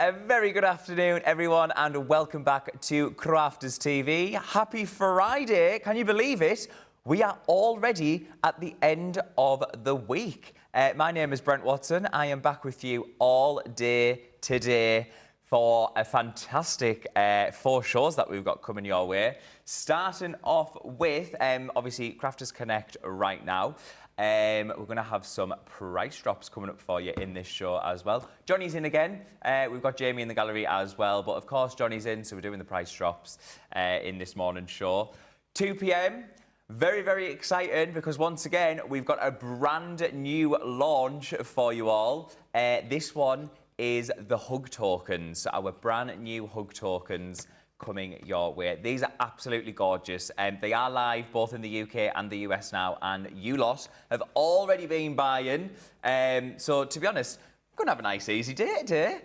A very good afternoon, everyone, and welcome back to Crafters TV. Happy Friday. Can you believe it? We are already at the end of the week. My name is Brent Watson. I am back with you all day today for a fantastic 4 shows that we've got coming your way. Starting off with, obviously, Crafters Connect right now. We're going to have some price drops coming up for you in this show as well. Johnny's in again. We've got Jamie in the gallery as well. But, of course, Johnny's in, so we're doing the price drops in this morning's show. 2 p.m. Very, very exciting because, once again, we've got a brand new launch for you all. This one is the hug tokens, our brand new hug tokens coming your way. These are absolutely gorgeous. They are live both in the UK and the US now, and you lot have already been buying. So to be honest, we're gonna have a nice easy day today.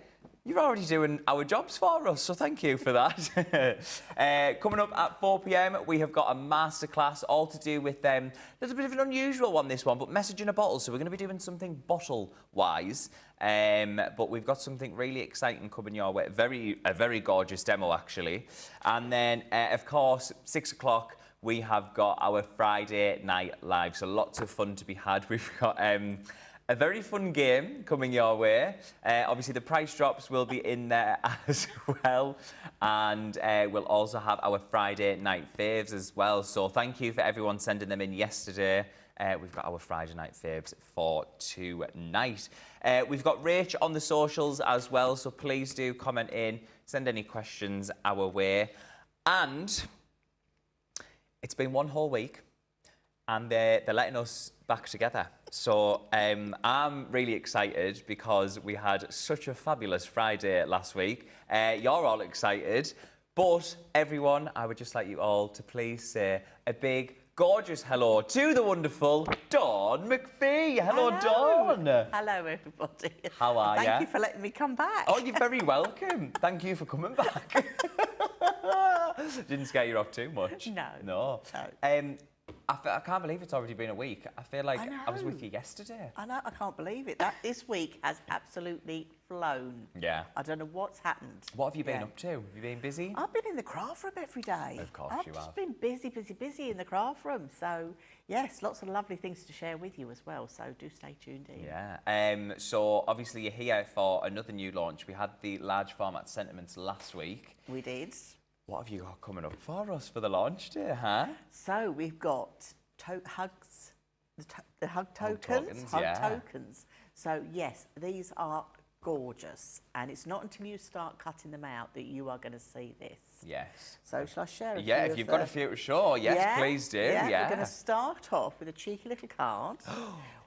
You're already doing our jobs for us, so thank you for that. Coming up at 4 p.m, we have got a masterclass all to do with there's a bit of an unusual one, this one, but message in a bottle. So we're going to be doing something bottle-wise, but we've got something really exciting coming your way. A very gorgeous demo, actually. And then, of course, 6 o'clock, we have got our Friday night live. So lots of fun to be had. We've got a very fun game coming your way. Obviously, the price drops will be in there as well. And we'll also have our Friday night faves as well. So thank you for everyone sending them in yesterday. We've got our Friday night faves for tonight. We've got Rach on the socials as well. So please do comment in, send any questions our way. And it's been 1 whole week, and they're letting us back together. So I'm really excited because we had such a fabulous Friday last week. You're all excited, but everyone, I would just like you all to please say a big, gorgeous hello to the wonderful Dawn Macfie. Hello, Dawn. Hello, everybody. How are you? Thank you for letting me come back. Oh, you're very welcome. Thank you for coming back. Didn't scare you off too much. No. I can't believe it's already been a week. I feel like I was with you yesterday. I know, I can't believe it. This week has absolutely flown. Yeah. I don't know what's happened. What have you been up to? Have you been busy? I've been in the craft room every day. Of course I've you just have. been busy in the craft room. So, yes, lots of lovely things to share with you as well. So do stay tuned in. Yeah. So obviously you're here for another new launch. We had the large format sentiments last week. We did. What have you got coming up for us for the launch day, huh? So we've got hugs, the hug tokens. Tokens. So yes, these are gorgeous, and it's not until you start cutting them out that you are going to see this. Yes. So shall I share a few? Yeah, if you've got a few, sure. Yes, please do. Yeah. We're going to start off with a cheeky little card,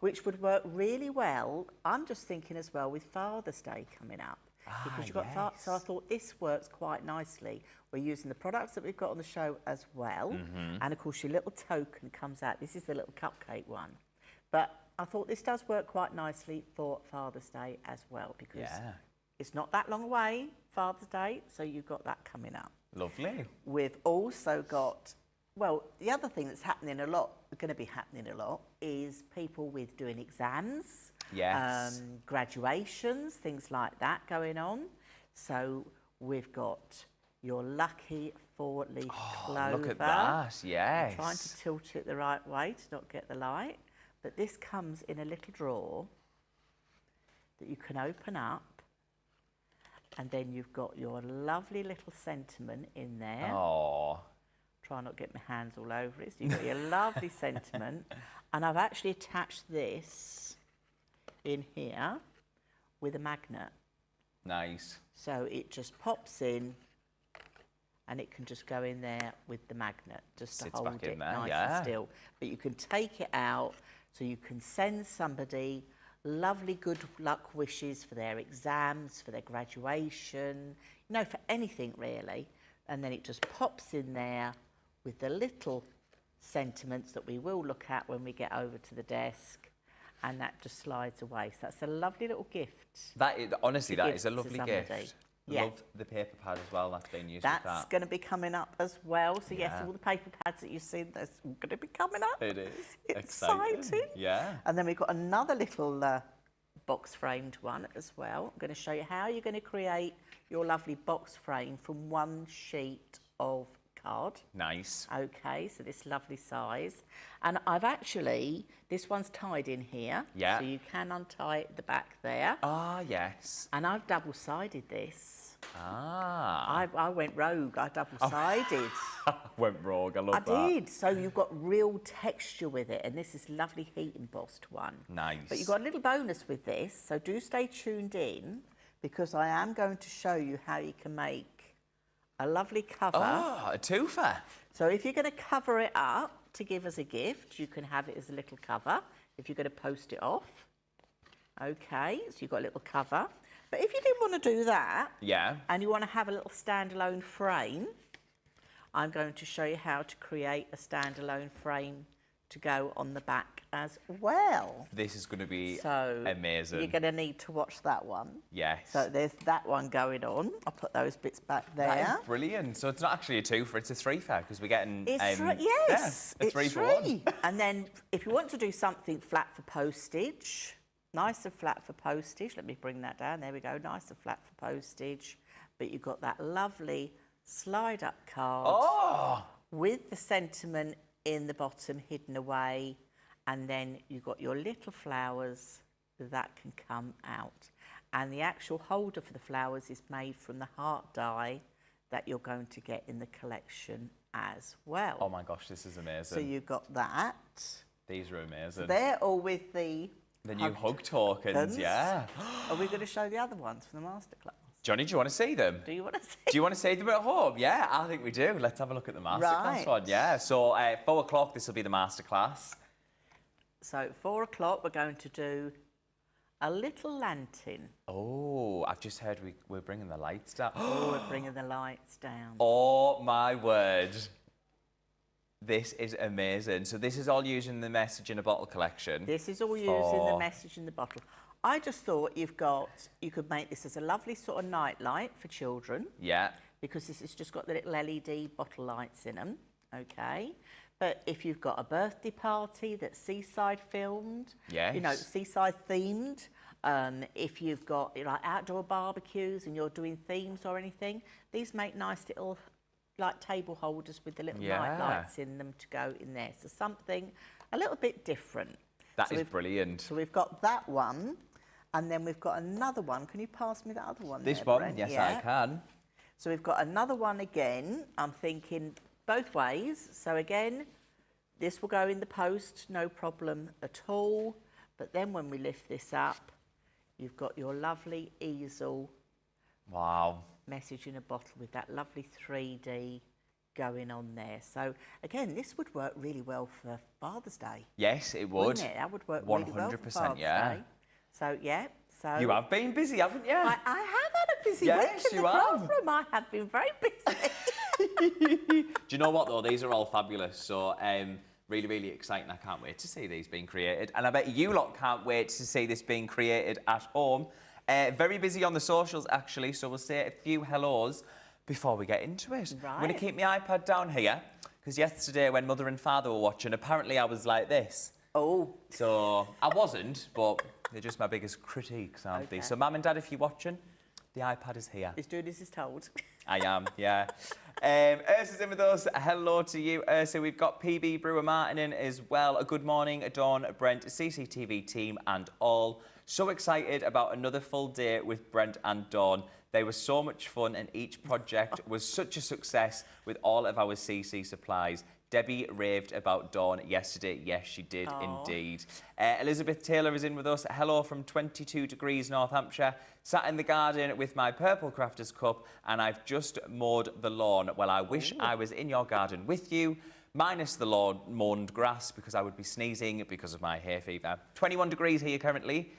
which would work really well. I'm just thinking as well with Father's Day coming up. Because you've got so I thought this works quite nicely. We're using the products that we've got on the show as well. And of course your little token comes out. This is the little cupcake one. But I thought this does work quite nicely for Father's Day as well, because it's not that long away, Father's Day, so you've got that coming up. Lovely. We've also got, well, the other thing that's happening a lot, going to be happening a lot, is people with doing exams. Yes. Graduations, things like that going on. So we've got your lucky 4-leaf clover. Look at that, yes. I'm trying to tilt it the right way to not get the light. But this comes in a little drawer that you can open up. And then you've got your lovely little sentiment in there. Oh. Try not to get my hands all over it. So you've got your lovely sentiment. And I've actually attached this in here with a magnet. Nice. So it just pops in and it can just go in there with the magnet just to hold it nice and still. But you can take it out so you can send somebody lovely good luck wishes for their exams, for their graduation, you know, for anything really. And then it just pops in there with the little sentiments that we will look at when we get over to the desk. And that just slides away. So that's a lovely little gift. That is, honestly, that is a lovely gift. Yeah. Love the paper pad as well. That's being used. That's going to be coming up as well. So yes, all the paper pads that you've seen, that's all going to be coming up. It is. Exciting. Yeah. And then we've got another little box framed one as well. I'm going to show you how you're going to create your lovely box frame from one sheet of card. Nice. Okay, so this lovely size. And I've actually, this one's tied in here. Yeah. So you can untie it at the back there. Ah, yes. And I've double-sided this. Ah. I went rogue, I double-sided. Went rogue, I love that. I did, so you've got real texture with it, and this is lovely heat embossed one. Nice. But you've got a little bonus with this, so do stay tuned in, because I am going to show you how you can make a lovely cover. Oh, a twofer. So if you're going to cover it up to give us a gift, you can have it as a little cover if you're going to post it off. Okay, so you've got a little cover. But if you didn't want to do that, yeah, and you want to have a little standalone frame, I'm going to show you how to create a standalone frame to go on the back as well. This is going to be so amazing. You're going to need to watch that one. Yes. So there's that one going on. I'll put those bits back there. That is brilliant. So it's not actually a twofer, it's a threefer, because we're getting... Yes, yeah, a three for one. And then if you want to do something flat for postage, nice and flat for postage, let me bring that down, there we go, nice and flat for postage, but you've got that lovely slide-up card with the sentiment in the bottom hidden away, and then you've got your little flowers that can come out. And the actual holder for the flowers is made from the heart die that you're going to get in the collection as well. Oh my gosh, this is amazing. So you've got that. These are amazing. So they're all with the new hug tokens, yeah. Are we going to show the other ones from the masterclass? Johnny, do you want to see them? Do you want to see? Do you want to see them at home? Yeah, I think we do. Let's have a look at the masterclass one. Yeah, so 4 o'clock, this will be the masterclass. So at 4 o'clock, we're going to do a little lantern. Oh, I've just heard we're bringing the lights down. Oh, we're bringing the lights down. Oh, my word. This is amazing. So this is all using the message in a bottle collection. This is all using the message in the bottle. I just thought you could make this as a lovely sort of night light for children. Yeah. Because this has just got the little LED bottle lights in them, okay? But if you've got a birthday party that's seaside filmed, yes, you know, seaside themed, if you've got like outdoor barbecues and you're doing themes or anything, these make nice little like table holders with the little night lights in them to go in there. So something a little bit different. That is brilliant. So we've got that one, and then we've got another one. Can you pass me that other one? This there, one? Brent? Yes, yeah. I can. So we've got another one again. I'm thinking both ways. So again, this will go in the post, no problem at all. But then when we lift this up, you've got your lovely easel. Wow. Message in a bottle with that lovely 3D going on there. So again, this would work really well for Father's Day. Yes, it would. Wouldn't it? That would work really well for Father's Day. So yeah. So you have been busy, haven't you? I have had a busy yes, week in the classroom. I have been very busy. Do you know what though? These are all fabulous. So really, really exciting. I can't wait to see these being created. And I bet you lot can't wait to see this being created at home. Very busy on the socials actually, so we'll say a few hellos before we get into it. Right. I'm going to keep my iPad down here, because yesterday when Mother and Father were watching, apparently I was like this. Oh. So I wasn't, but they're just my biggest critiques, aren't they? So Mum and Dad, if you're watching, the iPad is here. He's doing as he's told. I am, yeah. Ursa's in with us. Hello to you, Ursa. We've got PB Brewer Martin in as well. A good morning, Dawn, Brent, CCTV team and all. So excited about another full day with Brent and Dawn. They were so much fun and each project was such a success with all of our CC supplies. Debbie raved about Dawn yesterday. Yes, she did indeed. Elizabeth Taylor is in with us. Hello from 22 degrees North Hampshire. Sat in the garden with my purple crafter's cup and I've just mowed the lawn. Well, I wish I was in your garden with you. Minus the lawn mown grass because I would be sneezing because of my hay fever. 21 degrees here currently.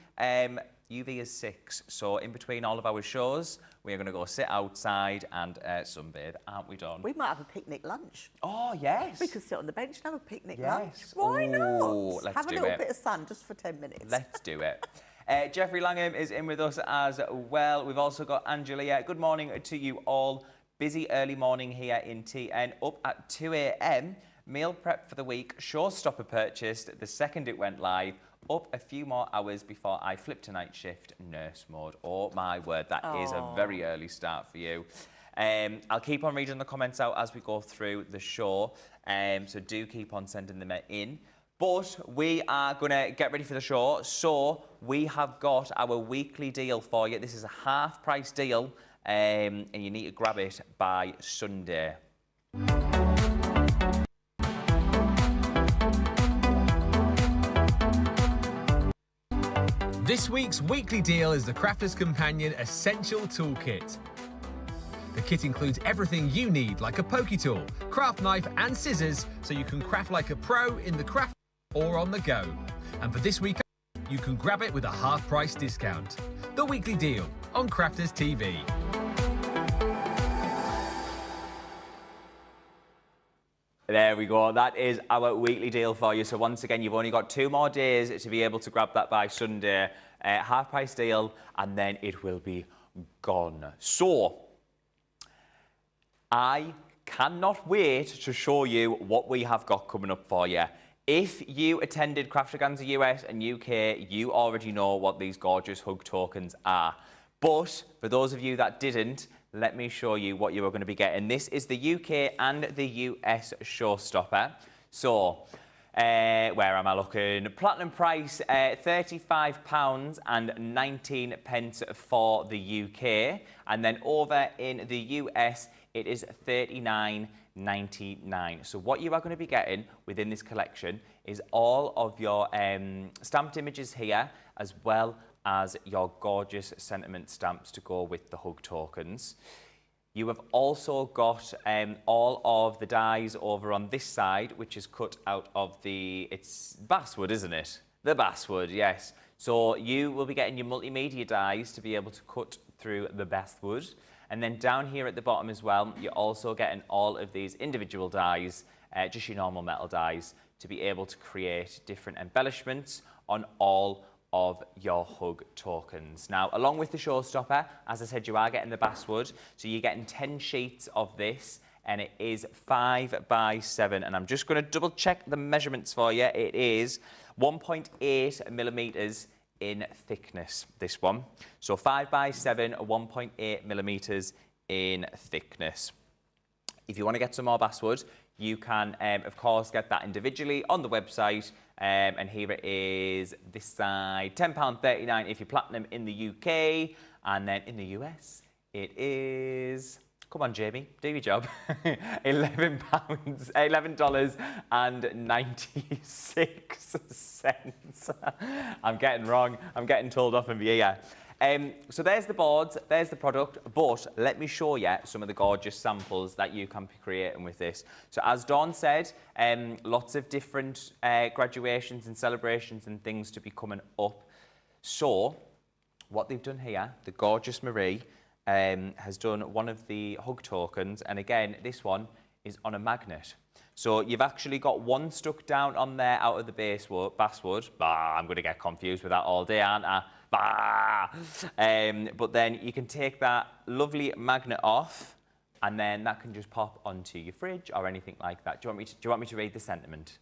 UV is 6, so in between all of our shows, we are going to go sit outside and sunbathe, aren't we, Dawn? We might have a picnic lunch. Oh, yes. We could sit on the bench and have a picnic yes. lunch. Why not? Let's have a do little it. bit of sun just for 10 minutes. Let's do it. Jeffrey Langham is in with us as well. We've also got Angela. Good morning to you all. Busy early morning here in TN, up at 2 a.m. Meal prep for the week. Showstopper purchased the second it went live. up a few more hours before I flip to night shift nurse mode. Oh my word, that is a very early start for you. I'll keep on reading the comments out as we go through the show, so do keep on sending them in. But we are going to get ready for the show, so we have got our weekly deal for you. This is a half-price deal, and you need to grab it by Sunday. This week's weekly deal is the Crafter's Companion Essential Toolkit. The kit includes everything you need, like a pokey tool, craft knife and scissors, so you can craft like a pro in the craft or on the go. And for this week, you can grab it with a half-price discount. The weekly deal on Crafters TV. There we go. That is our weekly deal for you. So once again, you've only got 2 more days to be able to grab that by Sunday. Half-price deal, and then it will be gone. So I cannot wait to show you what we have got coming up for you. If you attended Crafterganza US and UK, you already know what these gorgeous hug tokens are. But for those of you that didn't, let me show you what you are going to be getting. This is the UK and the US showstopper. So, where am I looking? Platinum price, £35.19 for the UK. And then over in the US, it is $39.99. So what you are going to be getting within this collection is all of your stamped images here, as well as your gorgeous sentiment stamps to go with the hug tokens. You have also got all of the dies over on this side, which is cut out of it's basswood, isn't it? The basswood, yes. So you will be getting your multimedia dies to be able to cut through the basswood. And then down here at the bottom as well, you're also getting all of these individual dies, just your normal metal dies, to be able to create different embellishments on all of your hug tokens. Now, along with the showstopper, as I said, you are getting the basswood, so you're getting 10 sheets of this, and it is 5 by 7, and I'm just going to double check the measurements for you. It is 1.8 millimeters in thickness, this one. So 5 by 7, 1.8 millimeters in thickness. If you want to get some more basswood, you can, of course, get that individually on the website. And here it is, this side, £10.39 if you're platinum in the UK. And then in the US, it is, come on, Jamie, do your job, $11.96. I'm getting wrong. I'm getting told off in the ear. So there's the boards, there's the product, but let me show you some of the gorgeous samples that you can be creating with this. So as Dawn said, lots of different graduations and celebrations and things to be coming up. So what they've done here, the gorgeous Marie has done one of the hug tokens, and again, this one is on a magnet. So you've actually got one stuck down on there out of the basswood. I'm going to get confused with that all day, aren't I? But then you can take that lovely magnet off, and then that can just pop onto your fridge or anything like that. Do you want me to read the sentiment?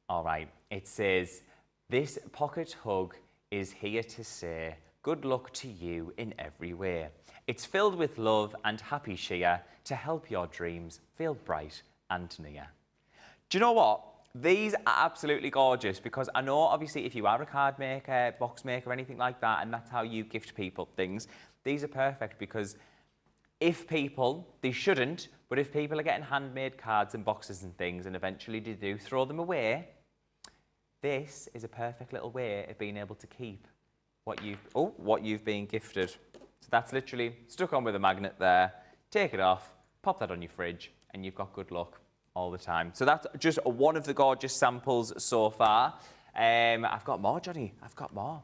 All right. It says, "This pocket hug is here to say good luck to you in every way. It's filled with love and happy cheer to help your dreams feel bright and near." Do you know what? These are absolutely gorgeous, because I know, obviously, if you are a card maker, box maker, anything like that, and that's how you gift people things, these are perfect, because if people, they shouldn't, but if people are getting handmade cards and boxes and things, and eventually they do throw them away, this is a perfect little way of being able to keep what you've been gifted. So that's literally stuck on with a magnet there. Take it off, pop that on your fridge, and you've got good luck all the time. So that's just one of the gorgeous samples so far. I've got more, Johnny. I've got more.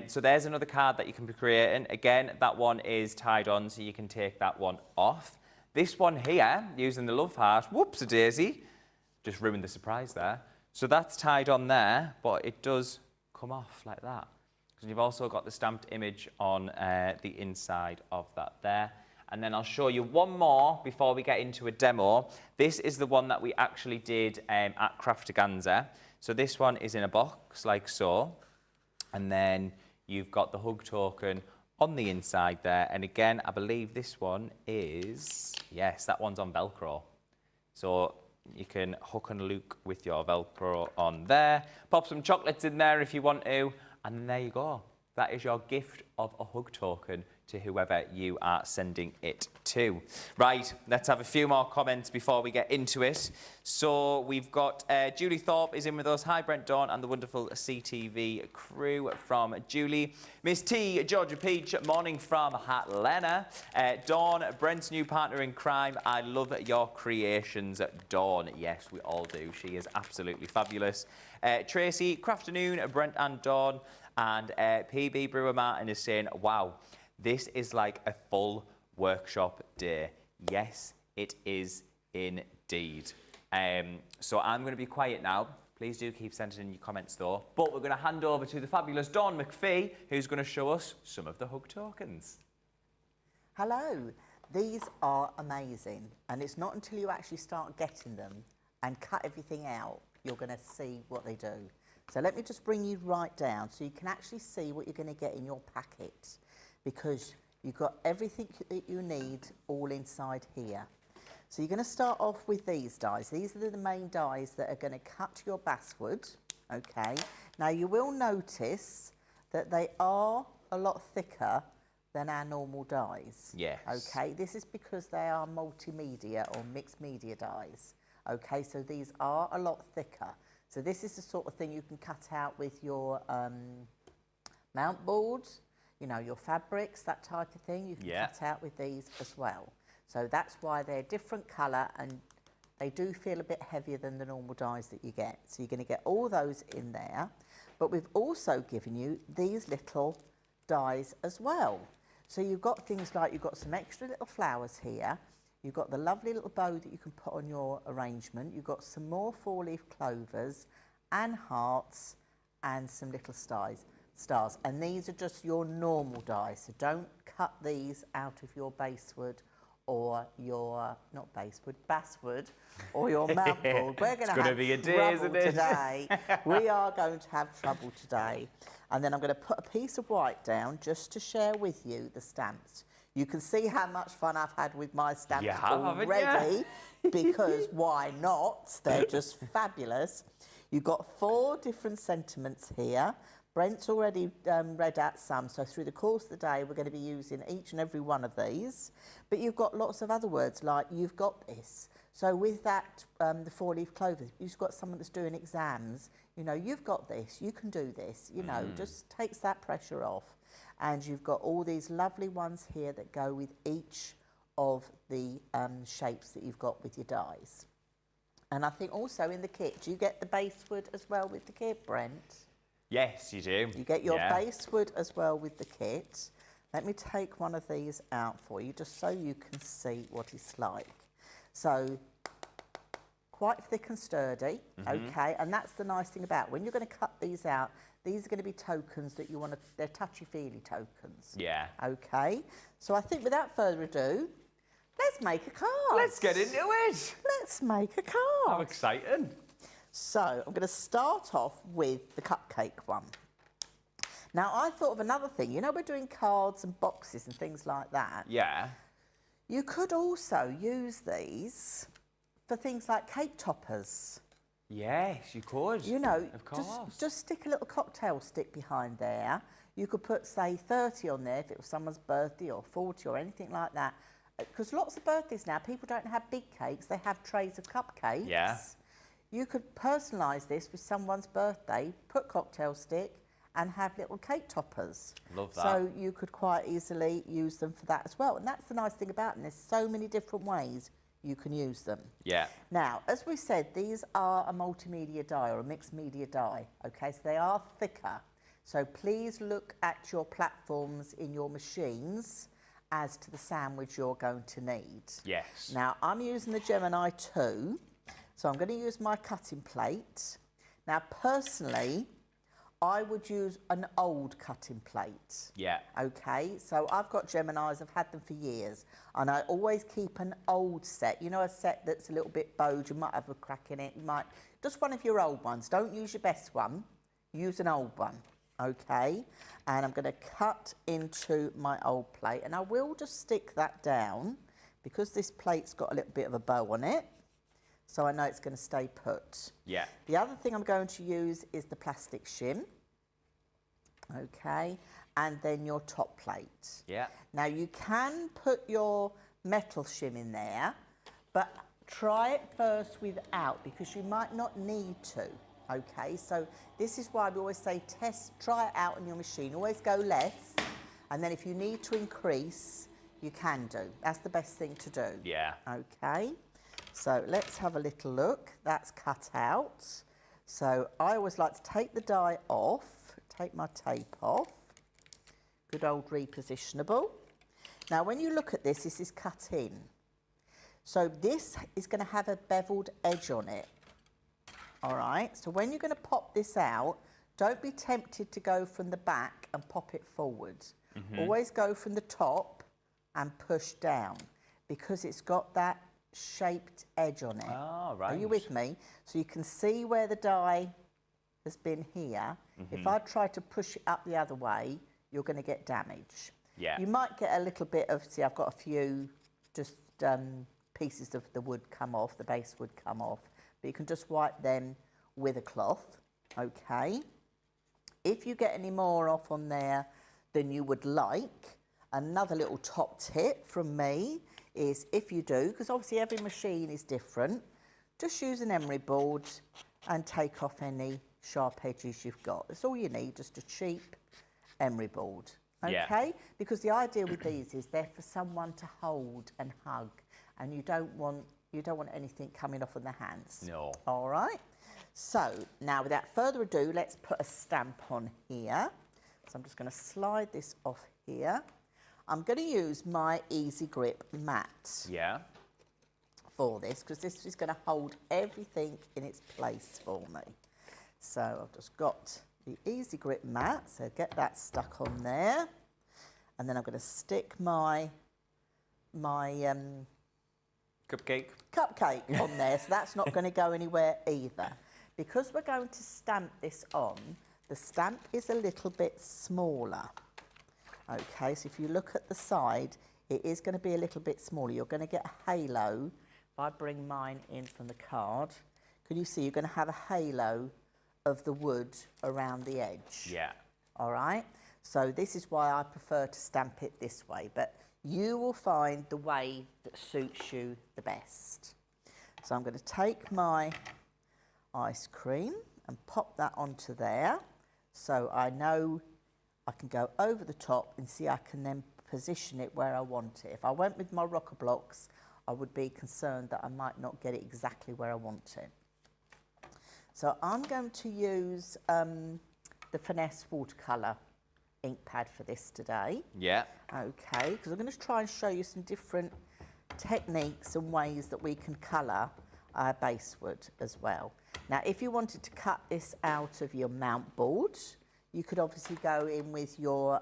So there's another card that you can be creating. Again, that one is tied on, so you can take that one off. This one here, using the love heart, whoops-a-daisy, just ruined the surprise there. So that's tied on there, but it does come off like that. Because you've also got the stamped image on the inside of that there. And then I'll show you one more before we get into a demo. This is the one that we actually did at Crafterganza. So this one is in a box like so, and then you've got the hug token on the inside there. And again, I believe this one is, yes, that one's on Velcro. So you can hook and loop with your Velcro on there. Pop some chocolates in there if you want to, and then there you go. That is your gift of a hug token to whoever you are sending it to. Right, let's have a few more comments before we get into it. So we've got Julie Thorpe is in with us. Hi, Brent, Dawn, and the wonderful CTV crew from Julie. Miss T, Georgia Peach, morning from Hatlena. Dawn, Brent's new partner in crime. I love your creations, Dawn. Yes, we all do. She is absolutely fabulous. Tracy, Crafternoon, Brent and Dawn. And PB Brewer Martin is saying, wow, this is like a full workshop day. Yes, it is indeed. So I'm going to be quiet now. Please do keep sending in your comments though. But we're going to hand over to the fabulous Dawn Macfie, who's going to show us some of the hug tokens. Hello. These are amazing. And it's not until you actually start getting them and cut everything out, you're going to see what they do. So let me just bring you right down so you can actually see what you're going to get in your packet, because you've got everything that you need all inside here. So you're going to start off with these dies. These are the main dies that are going to cut your basswood, okay? Now you will notice that they are a lot thicker than our normal dies. Yes. Okay, this is because they are multimedia or mixed media dies. Okay, so these are a lot thicker. So this is the sort of thing you can cut out with your mount boards, you know, your fabrics, that type of thing. You can cut out with these as well. So that's why they're different colour and they do feel a bit heavier than the normal dies that you get. So you're going to get all those in there. But we've also given you these little dies as well. So you've got things like, you've got some extra little flowers here. You've got the lovely little bow that you can put on your arrangement. You've got some more four-leaf clovers and hearts and some little stars. And these are just your normal dies. So don't cut these out of your basswood or your, not basswood, basswood or your mount board. We're going to have be a day, trouble isn't it? today. We are going to have trouble today. And then I'm going to put a piece of white down just to share with you the stamps. You can see how much fun I've had with my stamps already, because why not? They're just fabulous. You've got 4 different sentiments here. Brent's already read out some, so through the course of the day, we're going to be using each and every one of these. But you've got lots of other words like, you've got this. So with that, the 4-leaf clover, you've got someone that's doing exams, you know, you've got this, you can do this, you know, just takes that pressure off. And you've got all these lovely ones here that go with each of the shapes that you've got with your dies. And I think also in the kit, do you get the basswood as well with the kit, Brent? Yes, you do. You get your basswood as well with the kit. Let me take one of these out for you, just so you can see what it's like. So, quite thick and sturdy, okay? And that's the nice thing about when you're going to cut these out, these are going to be tokens that you want to, they're touchy-feely tokens. Yeah. Okay, so I think without further ado, let's make a card. Let's get into it. Let's make a card. How exciting. So I'm going to start off with the cupcake one. Now I thought of another thing. You know, we're doing cards and boxes and things like that. Yeah. You could also use these for things like cake toppers. Yes, you could. You know, of course. Just stick a little cocktail stick behind there. You could put, say, 30 on there if it was someone's birthday, or 40 or anything like that. Because lots of birthdays now, people don't have big cakes, they have trays of cupcakes. Yeah. You could personalise this with someone's birthday, put cocktail stick and have little cake toppers. Love that. So you could quite easily use them for that as well. And that's the nice thing about them. There's so many different ways you can use them. Yeah. Now, as we said, these are a multimedia die or a mixed media die. Okay, so they are thicker. So please look at your platforms in your machines as to the sandwich you're going to need. Yes. Now, I'm using the Gemini 2, so I'm going to use my cutting plate. Now, personally, I would use an old cutting plate. Yeah. Okay, so I've got Geminis, I've had them for years, and I always keep an old set. You know, a set that's a little bit bowed, you might have a crack in it, just one of your old ones. Don't use your best one, use an old one, okay? And I'm going to cut into my old plate, and I will just stick that down because this plate's got a little bit of a bow on it. So I know it's going to stay put. Yeah. The other thing I'm going to use is the plastic shim. Okay. And then your top plate. Yeah. Now you can put your metal shim in there, but try it first without because you might not need to. Okay. So this is why we always say try it out on your machine. Always go less. And then if you need to increase, you can do. That's the best thing to do. Yeah. Okay. So let's have a little look. That's cut out. So I always like to take the die off, take my tape off. Good old repositionable. Now when you look at this, this is cut in. So this is going to have a beveled edge on it. All right. So when you're going to pop this out, don't be tempted to go from the back and pop it forward. Always go from the top and push down because it's got that shaped edge on it. Oh, right. Are you with me? So you can see where the die has been here. If I try to push it up the other way, you're going to get damage. Yeah. You might get a little bit of, see, I've got a few just pieces of the wood come off, the base wood come off, but you can just wipe them with a cloth, okay? If you get any more off on there than you would like, another little top tip from me is if you do, because obviously every machine is different, just use an emery board and take off any sharp edges you've got. That's all you need, just a cheap emery board, okay? Yeah. Because the idea with these is they're for someone to hold and hug, and you don't want anything coming off on the hands. No. All right. So now, without further ado, let's put a stamp on here. So I'm just going to slide this off here. I'm going to use my Easy Grip mat for this because this is going to hold everything in its place for me. So I've just got the Easy Grip mat, so get that stuck on there. And then I'm going to stick my cupcake on there, so that's not going to go anywhere either. Because we're going to stamp this on, the stamp is a little bit smaller. Okay, so if you look at the side, it is going to be a little bit smaller. You're going to get a halo. If I bring mine in from the card, can you see you're going to have a halo of the wood around the edge? Yeah. All right, so this is why I prefer to stamp it this way, but you will find the way that suits you the best. So I'm going to take my ice cream and pop that onto there, so I know I can go over the top and see I can then position it where I want it. If I went with my rocker blocks, I would be concerned that I might not get it exactly where I want it. So I'm going to use the Finesse watercolour ink pad for this today. Yeah. Okay, because I'm going to try and show you some different techniques and ways that we can colour our base wood as well. Now, if you wanted to cut this out of your mount board, you could obviously go in with your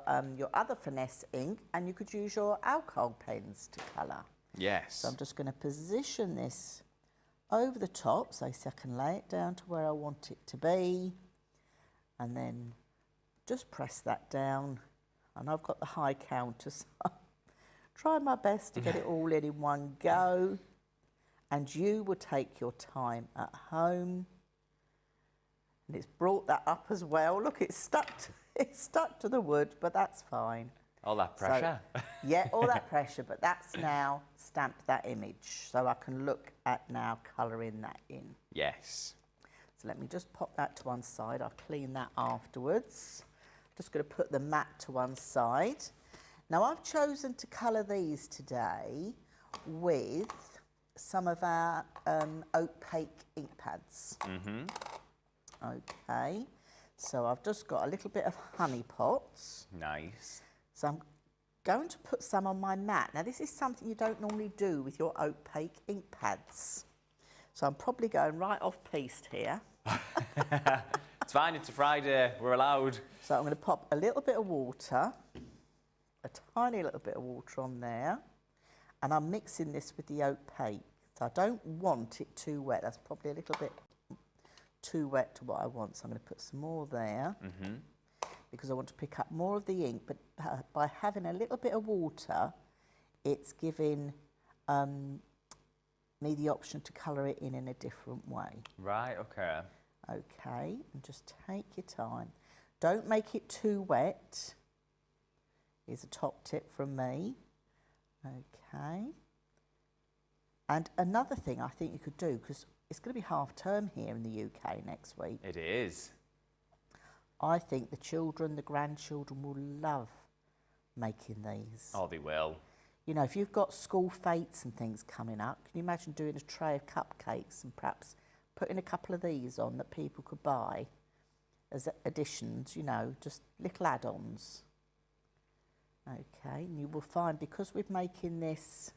other Finesse ink and you could use your alcohol pens to colour. Yes. So I'm just going to position this over the top so I can lay it down to where I want it to be, and then just press that down. And I've got the high counter, so try my best to get it all in one go. And you will take your time at home. And it's brought that up as well. Look, it's stuck to the wood, but that's fine. All that pressure. So, yeah, all that pressure, but that's now stamped that image. So I can look at now colouring that in. Yes. So let me just pop that to one side. I'll clean that afterwards. Just going to put the mat to one side. Now I've chosen to colour these today with some of our opaque ink pads. Okay, so I've just got a little bit of honey pots. Nice. So I'm going to put some on my mat. Now this is something you don't normally do with your opaque ink pads. So I'm probably going right off piste here. It's fine, it's a Friday, we're allowed. So I'm going to pop a little bit of water, a tiny little bit of water on there, and I'm mixing this with the oat cake. So I don't want it too wet. That's probably a little bit too wet to what I want. So I'm going to put some more there because I want to pick up more of the ink. But by having a little bit of water, it's giving me the option to colour it in a different way. Right, okay. Okay, and just take your time. Don't make it too wet. Here's a top tip from me. Okay. And another thing I think you could do, because it's going to be half term here in the UK next week. It is. I think the children, the grandchildren will love making these. Oh, they will. You know, if you've got school fetes and things coming up, can you imagine doing a tray of cupcakes and perhaps putting a couple of these on that people could buy as additions, you know, just little add-ons. Okay, and you will find because we're making this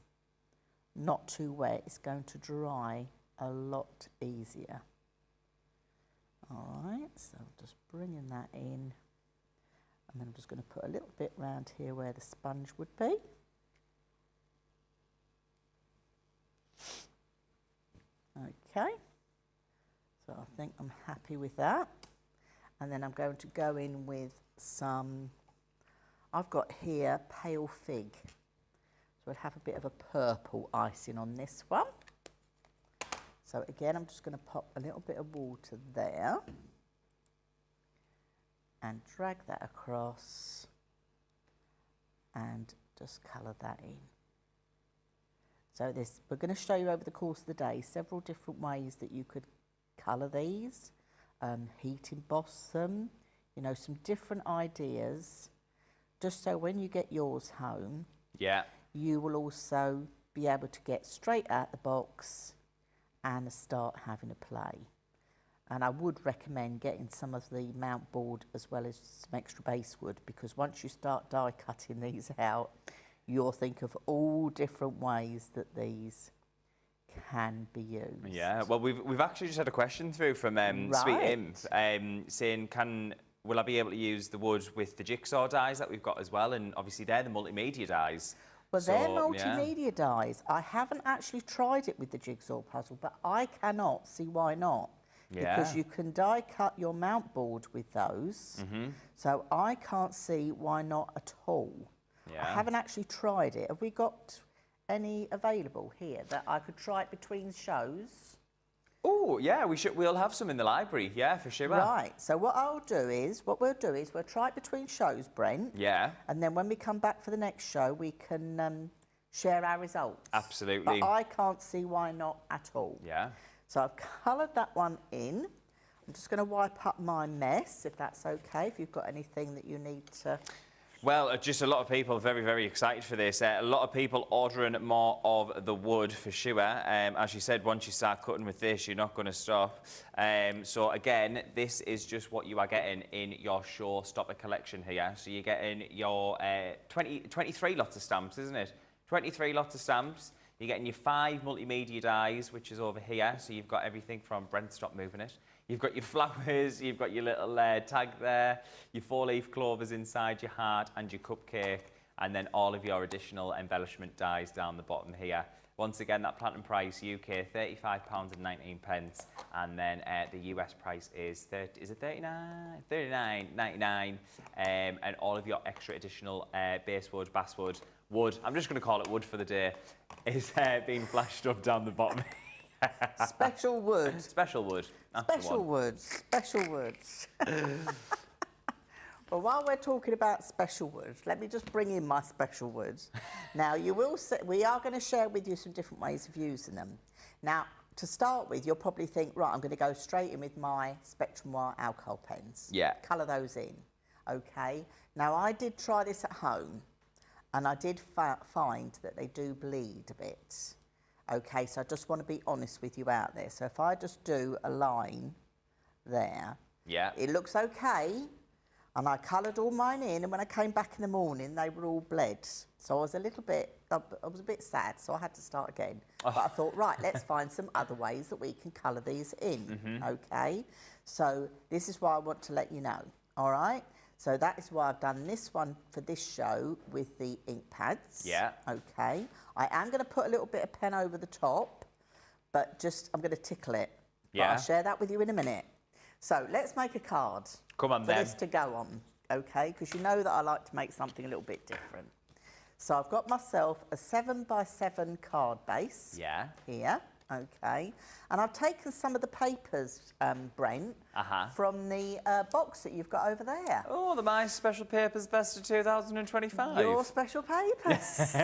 not too wet, it's going to dry a lot easier. All right, so just bringing that in, and then I'm just going to put a little bit round here where the sponge would be. Okay, so I think I'm happy with that. And then I'm going to go in with some, I've got here pale fig. So I'll have a bit of a purple icing on this one. So again, I'm just going to pop a little bit of water there and drag that across and just colour that in. So we're going to show you over the course of the day several different ways that you could colour these, heat emboss them, you know, some different ideas, just so when you get yours home, you will also be able to get straight out the box and start having a play. And I would recommend getting some of the mount board as well as some extra base wood, because once you start die cutting these out, you'll think of all different ways that these can be used. Yeah, well, we've actually just had a question through from Sweet Imp saying, will I be able to use the wood with the jigsaw dies that we've got as well? And obviously they're the multimedia dies. Well, they're multimedia dies. I haven't actually tried it with the jigsaw puzzle, but I cannot see why not. Yeah. Because you can die cut your mount board with those. So I can't see why not at all. Yeah. I haven't actually tried it. Have we got any available here that I could try it between shows? Oh, yeah, we'll have some in the library, yeah, for sure. Right, so what we'll do is we'll try it between shows, Brent. Yeah. And then when we come back for the next show, we can share our results. Absolutely. But I can't see why not at all. Yeah. So I've coloured that one in. I'm just going to wipe up my mess, if that's okay, if you've got anything that you need to... Well, just a lot of people very, very excited for this. A lot of people ordering more of the wood for sure. As you said, once you start cutting with this, you're not going to stop. So again, this is just what you are getting in your showstopper collection here. So you're getting your 23 lots of stamps, isn't it? 23 lots of stamps. You're getting your 5 multimedia dies, which is over here. So you've got everything from Brent, stop moving it. You've got your flowers, you've got your little tag there, your 4-leaf clovers inside your heart and your cupcake, and then all of your additional embellishment dies down the bottom here. Once again, that platinum price, UK, £35.19, and then the US price is $39.99, and all of your extra additional basswood, basswood, wood, I'm just going to call it wood for the day, is being flashed up down the bottom. Special wood. Special wood. Special woods. Special woods. Well, while we're talking about special woods, let me just bring in my special woods. Now, you will see, we are going to share with you some different ways of using them. Now, to start with, you'll probably think, right, I'm going to go straight in with my Spectrum Noir alcohol pens. Yeah. Colour those in. Okay. Now, I did try this at home, and I did find that they do bleed a bit. Okay, so I just want to be honest with you out there. So if I just do a line there, it looks okay. And I coloured all mine in, and when I came back in the morning, they were all bled. So I was a little bit I was a bit sad, so I had to start again. But I thought, right, let's find some other ways that we can colour these in, okay? So this is why I want to let you know, all right? So that is why I've done this one for this show with the ink pads. Yeah. Okay. I am going to put a little bit of pen over the top, but just, I'm going to tickle it. Yeah. But I'll share that with you in a minute. So let's make a card. Come on, for this to go on, okay? Because you know that I like to make something a little bit different. So I've got myself a 7x7 card base. Yeah. Here, okay. And I've taken some of the papers, Brent, from the box that you've got over there. Oh, the My Special Papers Best of 2025. Your special papers.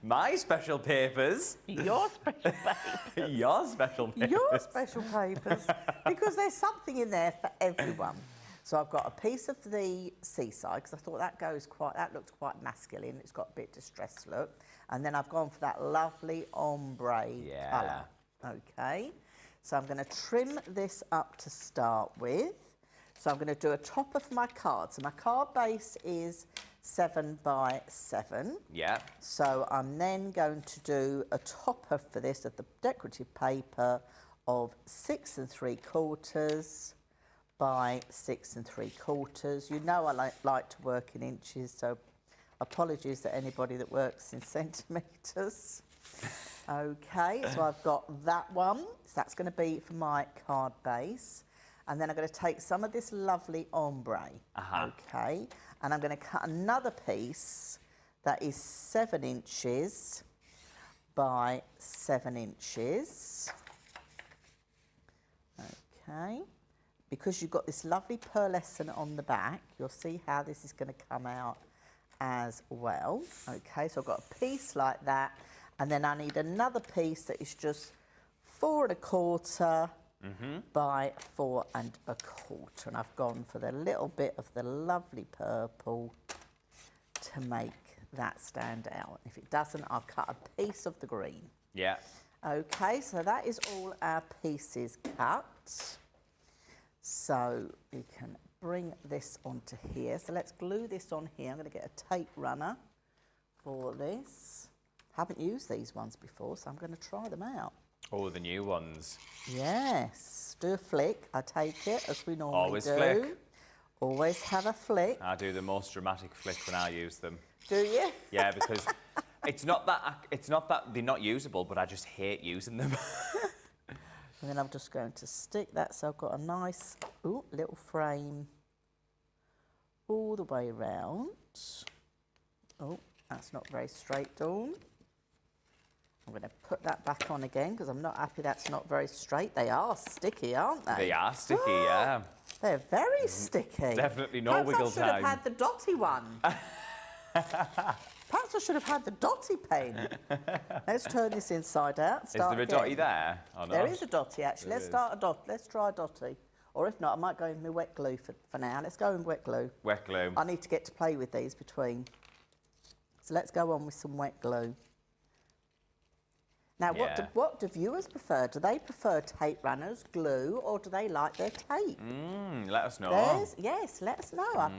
My special papers. Your special papers. Your special papers. Your special papers. Because there's something in there for everyone. So I've got a piece of the seaside, because I thought that looks quite masculine. It's got a bit distressed look. And then I've gone for that lovely ombre colour. Okay. So I'm going to trim this up to start with. So I'm going to do a top of my card. So my card base is 7x7. Yeah. So I'm then going to do a topper for this of the decorative paper of 6 3/4 by 6 3/4. You know I like to work in inches, so apologies to anybody that works in centimetres. Okay, so I've got that one. So that's going to be for my card base. And then I'm going to take some of this lovely ombre. Okay, and I'm going to cut another piece that is 7 inches by 7 inches. Okay. Because you've got this lovely pearlescent on the back, you'll see how this is going to come out as well. Okay, so I've got a piece like that, and then I need another piece that is just 4 1/4 by 4 1/4, and I've gone for the little bit of the lovely purple to make that stand out. If it doesn't, I'll cut a piece of the green. Yeah. Okay, so that is all our pieces cut. So we can bring this onto here. So let's glue this on here. I'm going to get a tape runner for this. Haven't used these ones before, so I'm going to try them out. Oh, the new ones. Yes. Do a flick. I take it, as we normally Always do. flick. Always have a flick. I do the most dramatic flick when I use them. Do you? Yeah, because it's not that they're not usable, but I just hate using them. And then I'm just going to stick that, so I've got a nice little frame all the way around. Oh, that's not very straight, Dawn. I'm going to put that back on again because I'm not happy that's not very straight. They are sticky, aren't they? They are sticky, yeah. They're very sticky. Definitely no Perhaps wiggle I should time. have had the dotty one. Perhaps I should have had the dotty pen. Let's turn this inside out. Is there a dotty there or not? There is a dotty, actually. Let's try a dotty. Or if not, I might go in with wet glue for now. Let's go in wet glue. Wet glue. I need to get to play with these between. So let's go on with some wet glue. Now, what do viewers prefer? Do they prefer tape runners, glue, or do they like their tape? Let us know. Yes, let us know. I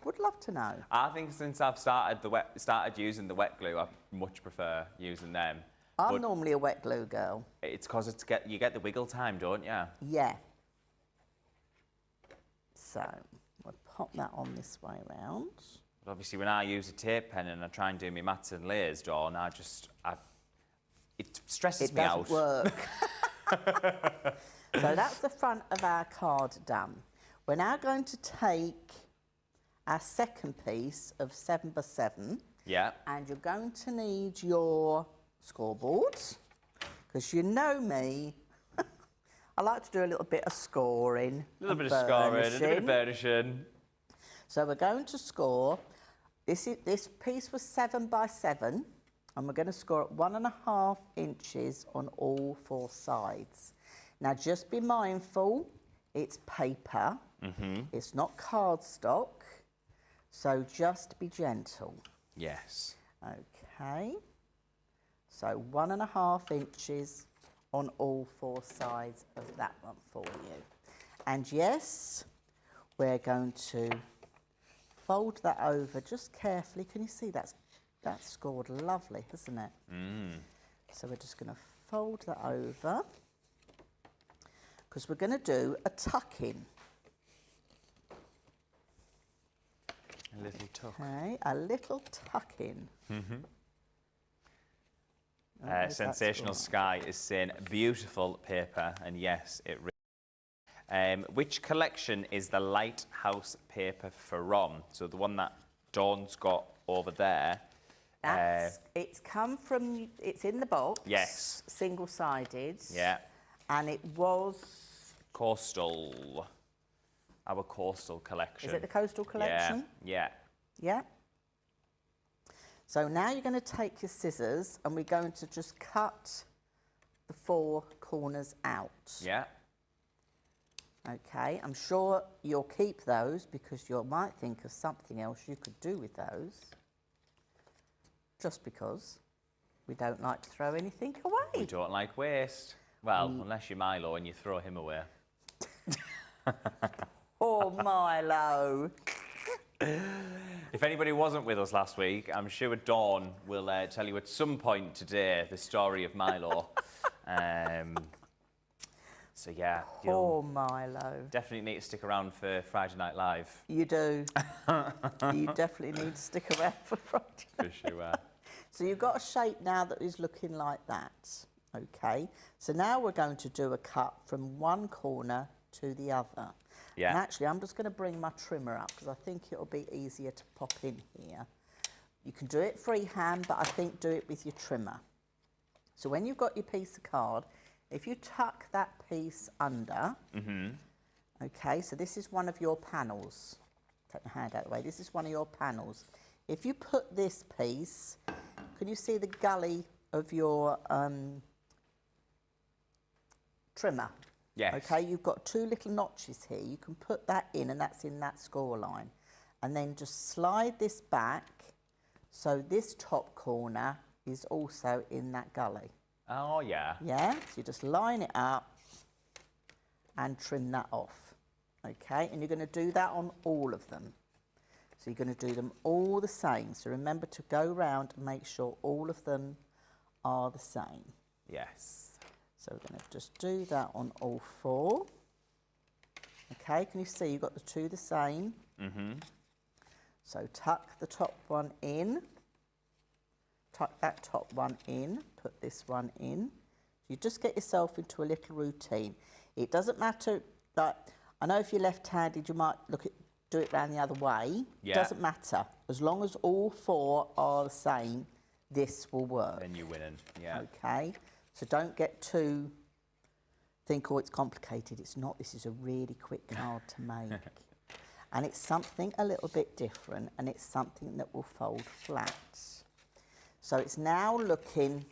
would love to know. I think since I've started using the wet glue, I much prefer using them. I'm normally a wet glue girl. It's because you get the wiggle time, don't you? Yeah. So we'll pop that on this way around. But obviously, when I use a tape pen and I try and do my maths and layers, Dawn, it stresses me out. It doesn't work. So that's the front of our card done. We're now going to take our second piece of 7x7. Yeah. And you're going to need your scoreboards, because you know me, I like to do a little bit of scoring. A little bit of scoring, a little bit of burnishing. So we're going to score. This piece was 7x7. And we're going to score at 1.5 inches on all 4 sides. Now, just be mindful, it's paper. It's not cardstock. So just be gentle. Yes. Okay. So 1.5 inches on all 4 sides of that one for you. And yes, we're going to fold that over just carefully. Can you see that's That's scored lovely, hasn't it? So we're just going to fold that over because we're going to do a tuck-in. A little tuck. Okay, a little tuck-in. Sensational Sky is saying beautiful paper, and yes, it really. Which collection is the Lighthouse paper from? So the one that Dawn's got over there. It's come from, it's in the box. Yes. Single-sided. Yeah. And it was... Coastal. Our Coastal collection. Is it the Coastal collection? Yeah. Yeah. So now you're going to take your scissors and we're going to just cut the 4 corners out. Yeah. Okay, I'm sure you'll keep those because you might think of something else you could do with those. Just because we don't like to throw anything away. We don't like waste. Well, unless you're Milo and you throw him away. Oh, Milo. If anybody wasn't with us last week, I'm sure Dawn will tell you at some point today the story of Milo. So yeah, Poor Milo. definitely need to stick around for Friday Night Live. You do. You definitely need to stick around for Friday. For sure. So you've got a shape now that is looking like that. Okay. So now we're going to do a cut from one corner to the other. Yeah. And actually, I'm just going to bring my trimmer up because I think it'll be easier to pop in here. You can do it freehand, but I think do it with your trimmer. So when you've got your piece of card, if you tuck that piece under, okay, so this is one of your panels. Take my hand out of the way. This is one of your panels. If you put this piece, can you see the gully of your trimmer? Yes. Okay, you've got 2 little notches here. You can put that in and that's in that score line. And then just slide this back so this top corner is also in that gully. Oh, yeah. Yeah, so you just line it up and trim that off. Okay, and you're going to do that on all of them. So you're going to do them all the same. So remember to go round and make sure all of them are the same. Yes. So we're going to just do that on all 4. Okay, can you see you've got the 2 the same? So tuck the top one in. Tuck that top one in. Put this one in. You just get yourself into a little routine. It doesn't matter, like, I know if you're left-handed you might do it round the other way. Yeah. Doesn't matter. As long as all 4 are the same, this will work. Then you're winning, yeah. Okay, so don't get too, think, oh, it's complicated. It's not. This is a really quick card to make. And it's something a little bit different, and it's something that will fold flat. So it's now looking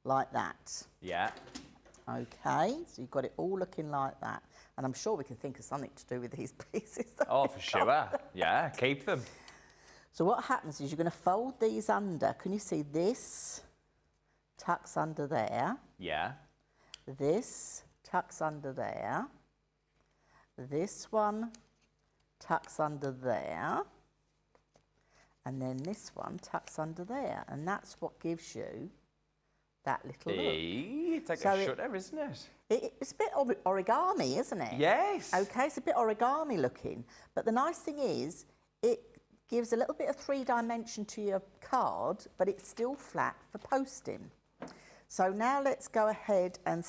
like that. Yeah. Okay, so you've got it all looking like that. And I'm sure we can think of something to do with these pieces. Oh, for sure. Yeah, keep them. So what happens is you're going to fold these under. Can you see this tucks under there? Yeah. This tucks under there. This one tucks under there. And then this one tucks under there. And that's what gives you that little look. It's like So a shutter, isn't it? It's a bit origami, isn't it? Yes. Okay, it's a bit origami looking. But the nice thing is, it gives a little bit of 3-dimension to your card, but it's still flat for posting. So now let's go ahead and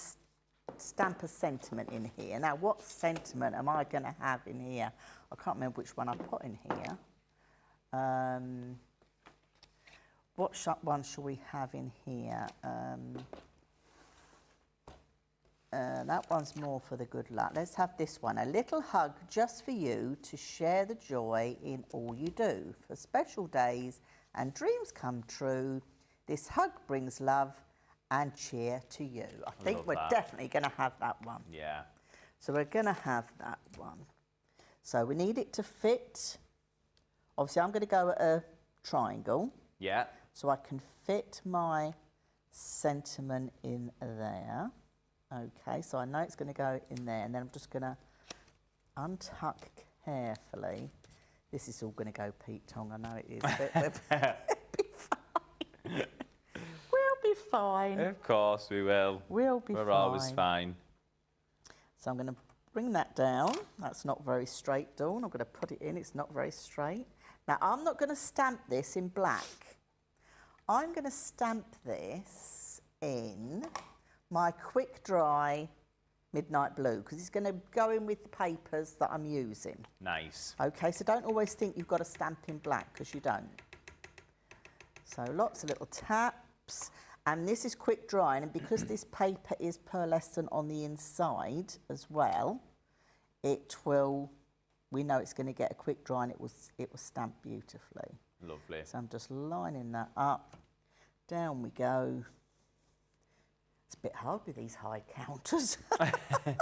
stamp a sentiment in here. Now, what sentiment am I going to have in here? I can't remember which one I put in here. What one shall we have in here? That one's more for the good luck. Let's have this one. A little hug just for you to share the joy in all you do. For special days and dreams come true, this hug brings love and cheer to you. I think we're definitely going to have that one. Yeah. So we're going to have that one. So we need it to fit. Obviously, I'm going to go at a triangle. Yeah. So I can fit my sentiment in there. Okay, so I know it's going to go in there, and then I'm just going to untuck carefully. This is all going to go Pete Tong, I know it is. be fine. We'll be fine. Of course we will. We'll be fine. We're always fine. So I'm going to bring that down. That's not very straight, Dawn. I'm going to put it in. It's not very straight. Now, I'm not going to stamp this in black. I'm going to stamp this in my quick dry midnight blue because it's going to go in with the papers that I'm using. Nice. Okay, so don't always think you've got to stamp in black because you don't. So lots of little taps. And this is quick drying, and because this paper is pearlescent on the inside as well, it will, we know it's going to get a quick dry and it will stamp beautifully. Lovely. So I'm just lining that up. Down we go. It's a bit hard with these high counters. Do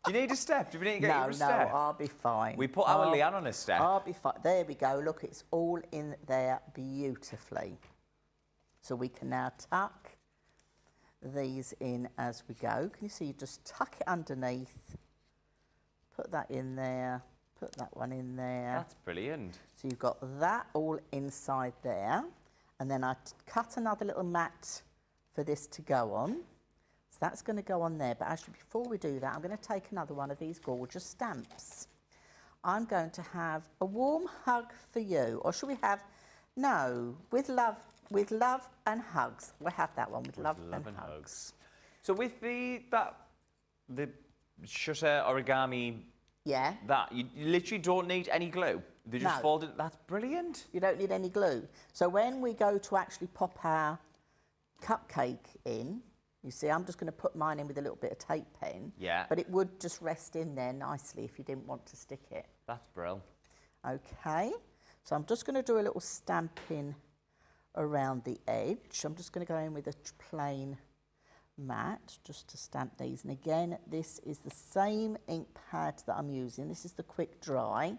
you need a step? Do we need to get you a step? No, I'll be fine. We put our Leanne on a step. I'll be fine. There we go. Look, it's all in there beautifully. So we can now tuck these in as we go. Can you see? You just tuck it underneath. Put that in there. Put that one in there. That's brilliant. So you've got that all inside there. And then I cut another little mat for this to go on. So that's going to go on there. But actually, before we do that, I'm going to take another one of these gorgeous stamps. I'm going to have a warm hug for you. Or should we have, no, with love and hugs. We'll have that one, with love and hugs. So with the shutter origami, yeah, that you literally don't need any glue. They just fold it. That's brilliant. You don't need any glue. So when we go to actually pop our cupcake in, you see, I'm just going to put mine in with a little bit of tape pen. Yeah. But it would just rest in there nicely if you didn't want to stick it. That's brilliant. Okay. So I'm just going to do a little stamping around the edge. I'm just going to go in with a plain mat just to stamp these. And again, this is the same ink pad that I'm using. This is the quick dry.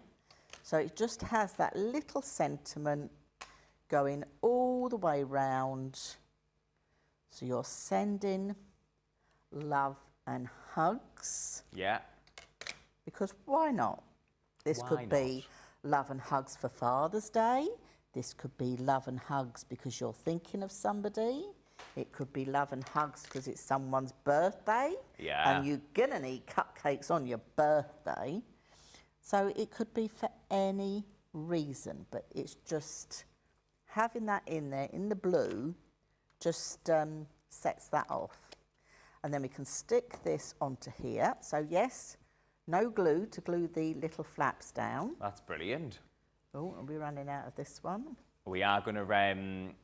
So it just has that little sentiment going all the way round. So you're sending love and hugs. Yeah. Because why not? This could be love and hugs for Father's Day. This could be love and hugs because you're thinking of somebody. It could be love and hugs because it's someone's birthday. Yeah. And you're going to need cupcakes on your birthday. So it could be for any reason, but it's just having that in there, in the blue, just sets that off. And then we can stick this onto here. So yes, no glue to glue the little flaps down. That's brilliant. Oh, are we running out of this one? We are going to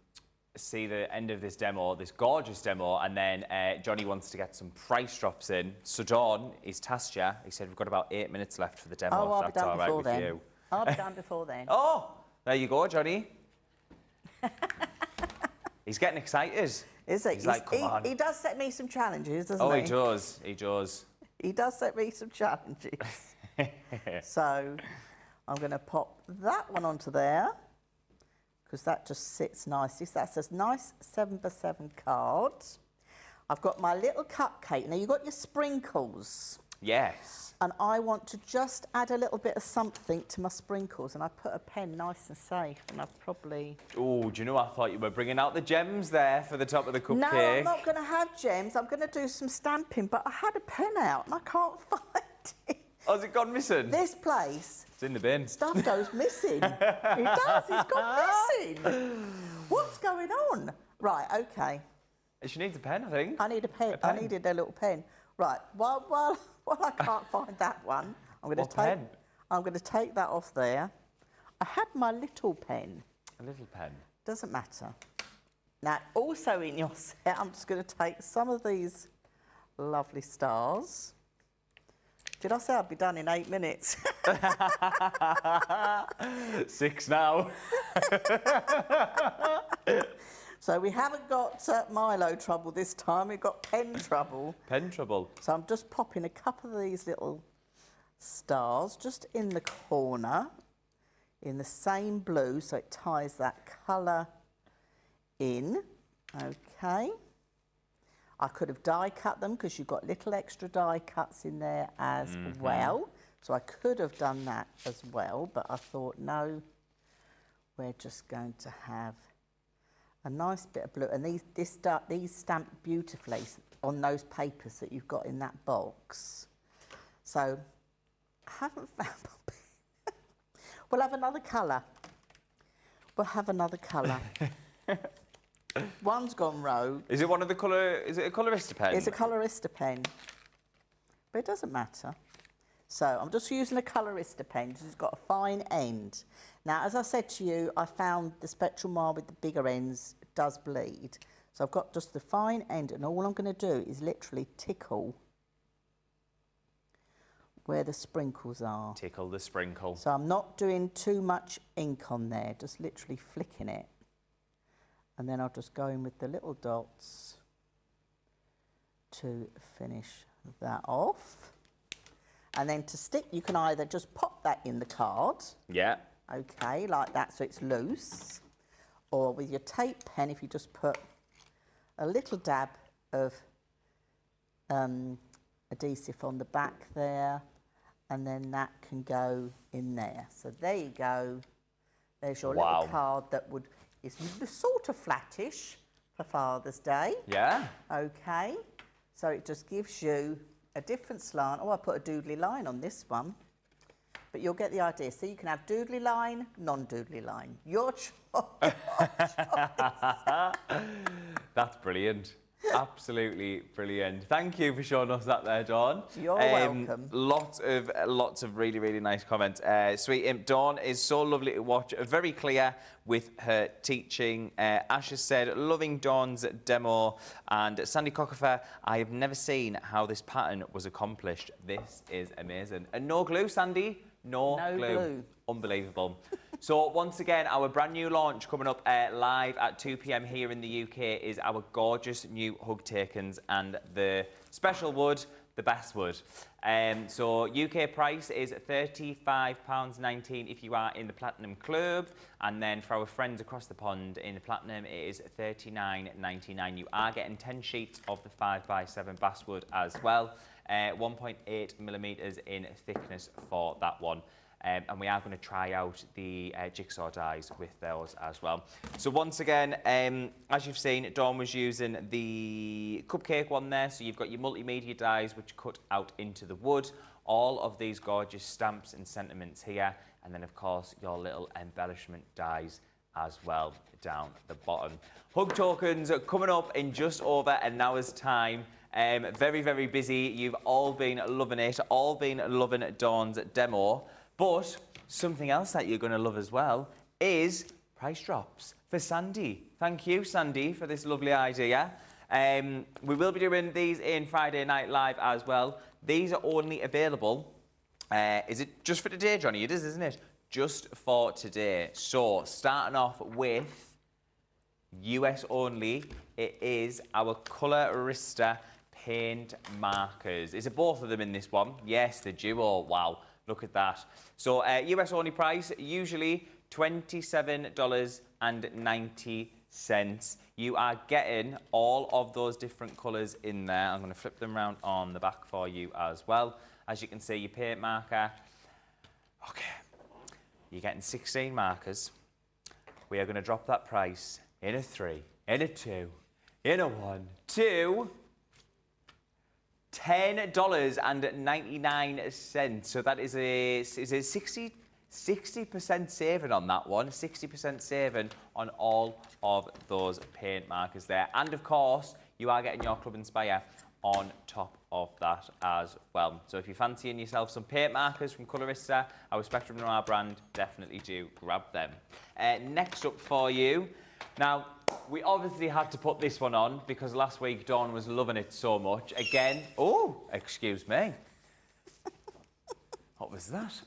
see the end of this demo, this gorgeous demo, and then Johnny wants to get some price drops in. So Dawn, he's tasked you. He said we've got about 8 minutes left for the demo. Oh, I'll if be that's done all right before with then. you. I'll be done before then. Oh, there you go, Johnny. He's getting excited. Is he? He's like, come on. He does set me some challenges, doesn't he? Oh, he does. He does. He does set me some challenges. So I'm going to pop that one onto there because that just sits nicely. So that's a nice 7x7 card. I've got my little cupcake. Now, you've got your sprinkles. Yes. And I want to just add a little bit of something to my sprinkles. And I put a pen nice and safe. And I've probably... Oh, do you know, I thought you were bringing out the gems there for the top of the cupcake. No, I'm not going to have gems. I'm going to do some stamping. But I had a pen out and I can't find it. Oh, has it gone missing? This place... It's in the bin. Stuff goes missing. It does. It's gone missing. What's going on? Right, OK. She needs a pen, I think. I need a pen. I needed a little pen. Right, while I can't find that one, I'm going to take that off there. I had my little pen. A little pen. Doesn't matter. Now, also in your set, I'm just going to take some of these lovely stars. Did I say I'd be done in 8 minutes? 6 now. So we haven't got Milo trouble this time, we've got pen trouble. Pen trouble. So I'm just popping a couple of these little stars just in the corner, in the same blue, so it ties that colour in. OK. I could have die cut them because you've got little extra die cuts in there as well. So I could have done that as well, but I thought, no, we're just going to have a nice bit of blue, and these stamp beautifully on those papers that you've got in that box. So, I haven't found my pen. We'll have another colour. We'll have another colour. One's gone rogue. Is it one of the colour? Is it a colorista pen? It's a colorista pen, but it doesn't matter. So I'm just using a colorista pen because it's got a fine end. Now, as I said to you, I found the spectral mark with the bigger ends does bleed. So I've got just the fine end, and all I'm going to do is literally tickle where the sprinkles are. Tickle the sprinkle. So I'm not doing too much ink on there, just literally flicking it. And then I'll just go in with the little dots to finish that off. And then to stick, you can either just pop that in the card. Yeah. Okay, like that, so it's loose. Or with your tape pen, if you just put a little dab of adhesive on the back there, and then that can go in there. So there you go. There's your little card that is sort of flattish for Father's Day. Yeah. Okay, so it just gives you a different slant. Oh, I put a doodly line on this one, but you'll get the idea. So you can have doodly line, non-doodly line. Your choice. That's brilliant. Absolutely brilliant. Thank you for showing us that there, Dawn. You're welcome. Lots of really, really nice comments. Sweet Imp Dawn is so lovely to watch. Very clear with her teaching. Ash has said, loving Dawn's demo. And Sandy Cockerfer, I have never seen how this pattern was accomplished. This is amazing. And no glue, Sandy. No glue. Unbelievable. So once again, our brand new launch coming up live at 2 p.m. here in the UK is our gorgeous new hug takens and the special wood, the best wood. So UK price is £35.19 if you are in the Platinum Club, and then for our friends across the pond in the Platinum it is £39.99. You are getting 10 sheets of the 5x7 basswood as well, 1.8 millimetres in thickness for that one. And we are going to try out the jigsaw dies with those as well. So once again, as you've seen, Dawn was using the cupcake one there. So you've got your multimedia dies, which cut out into the wood. All of these gorgeous stamps and sentiments here. And then, of course, your little embellishment dies as well down the bottom. Hug tokens are coming up in just over an hour's time. Very, very busy. You've all been loving it. All been loving Dawn's demo. But something else that you're going to love as well is price drops for Sandy. Thank you, Sandy, for this lovely idea. We will be doing these in Friday Night Live as well. These are only available. Is it just for today, Johnny? It is, isn't it? Just for today. So, starting off with US only, it is our Colorista paint markers. Is it both of them in this one? Yes, the duo. Wow. Look at that. So US only price, usually $27.90. You are getting all of those different colours in there. I'm going to flip them around on the back for you as well. As you can see, your paint marker. Okay. You're getting 16 markers. We are going to drop that price in a 3, in a 2, in a 1, 2... $10.99. So that is a 60% saving on that one. 60% saving on all of those paint markers there. And of course, you are getting your Club Inspire on top of that as well. So if you're fancying yourself some paint markers from Colorista, our Spectrum Noir brand, definitely do grab them. Next up for you. Now, we obviously had to put this one on because last week Dawn was loving it so much. Again, oh, excuse me. What was that?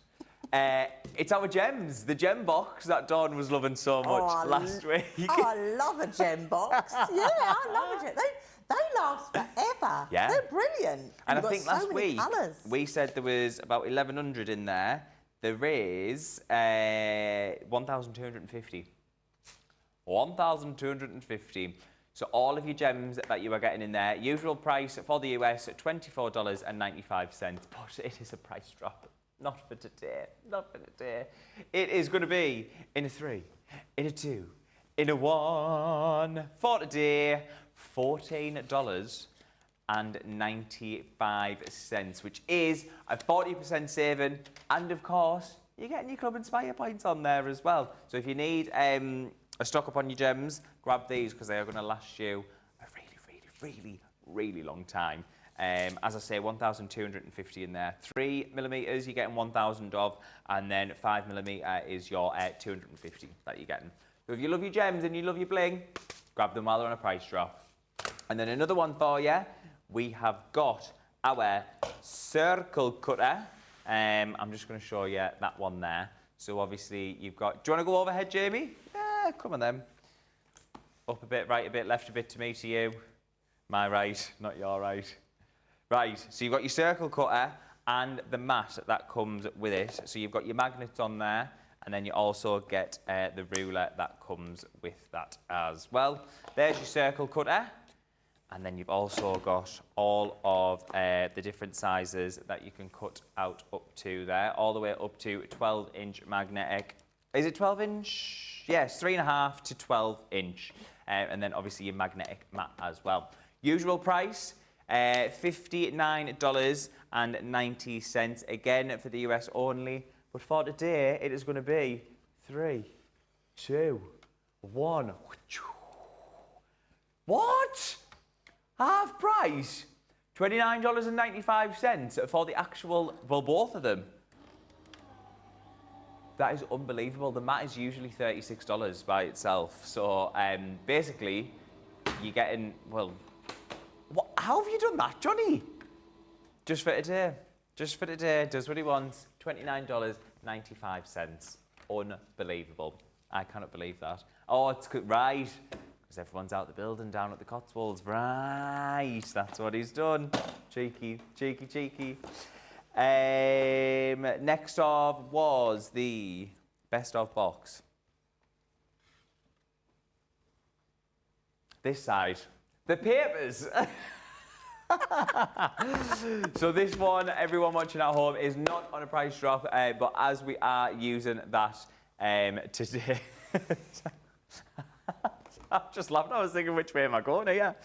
It's our gems, the gem box that Dawn was loving so much last week. Oh, I love a gem box. Yeah, I love a gem. They last forever. Yeah. They're brilliant. And I think last week we said there was about 1,100 in there. There is 1,250. 1,250. So all of your gems that you are getting in there, usual price for the US at $24.95, but it is a price drop. Not for today, not for today. It is going to be in a 3, in a 2, in a one. For today, $14.95, which is a 40% saving. And of course, you're getting your Club Inspire points on there as well. So if you need a stock up on your gems, grab these because they are going to last you a really long time. As I say, 1,250 in there. 3mm you're getting 1,000 of, and then 5mm is your 250 that you're getting. So if you love your gems and you love your bling, grab them while they're on a price drop. And then another one for you, we have got our circle cutter. I'm just going to show you that one there. So obviously you've got, do you want to go overhead, Jamie? Yeah, come on then. Up a bit, right a bit, left a bit to me, to you. My right, not your right. Right, so you've got your circle cutter and the mat that comes with it. So you've got your magnets on there, and then you also get the ruler that comes with that as well. There's your circle cutter. And then you've also got all of the different sizes that you can cut out up to there, all the way up to 12-inch magnetic. Is it 12-inch? Yes, 3.5 to 12-inch. And then obviously your magnetic mat as well. Usual price, $59.90, again for the US only. But for today, it is going to be 3, 2, 1. What? Half price? $29.95 for the actual, well, both of them. That is unbelievable. The mat is usually $36 by itself. So basically, you're getting, well, how have you done that, Johnny? Just for today. Just for today. Does what he wants. $29.95. Unbelievable. I cannot believe that. Oh, it's good. Right. Because everyone's out the building down at the Cotswolds. Right. That's what he's done. Cheeky, cheeky, cheeky. Next of was the best of box. This side. The papers. So this one, everyone watching at home, is not on a price drop, but as we are using that today. I just laughed. I was thinking, which way am I going here?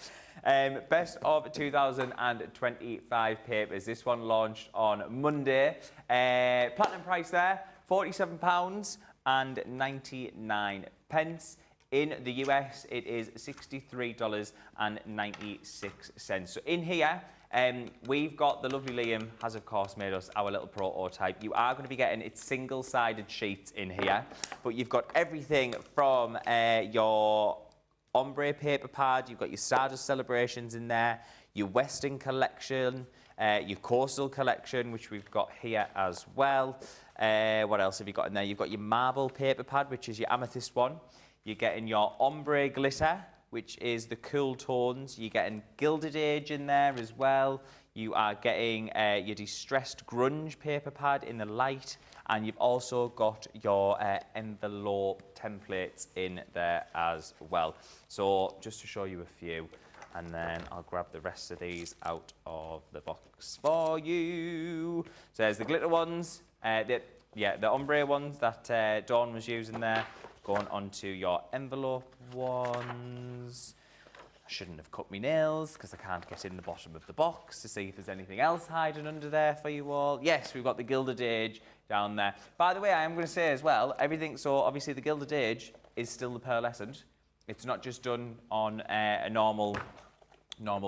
Best of 2025 papers. This one launched on Monday. Platinum price there, £47.99. In the US, it is $63.96. So in here, we've got the lovely Liam has, of course, made us our little prototype. You are going to be getting its single-sided sheets in here, but you've got everything from your ombre paper pad, you've got your Stardust Celebrations in there, your Western collection, your Coastal collection, which we've got here as well. What else have you got in there? You've got your marble paper pad, which is your amethyst one. You're getting your ombre glitter, which is the cool tones. You're getting Gilded Age in there as well. You are getting your Distressed Grunge paper pad in the light. And you've also got your envelope templates in there as well. So just to show you a few, and then I'll grab the rest of these out of the box for you. So there's the glitter ones, the ombre ones that Dawn was using there. Going on to your envelope ones. I shouldn't have cut my nails because I can't get in the bottom of the box to see if there's anything else hiding under there for you all. Yes, we've got the Gilded Age down there. By the way, I am going to say as well, everything, so obviously the Gilded Age is still the pearlescent. It's not just done on a normal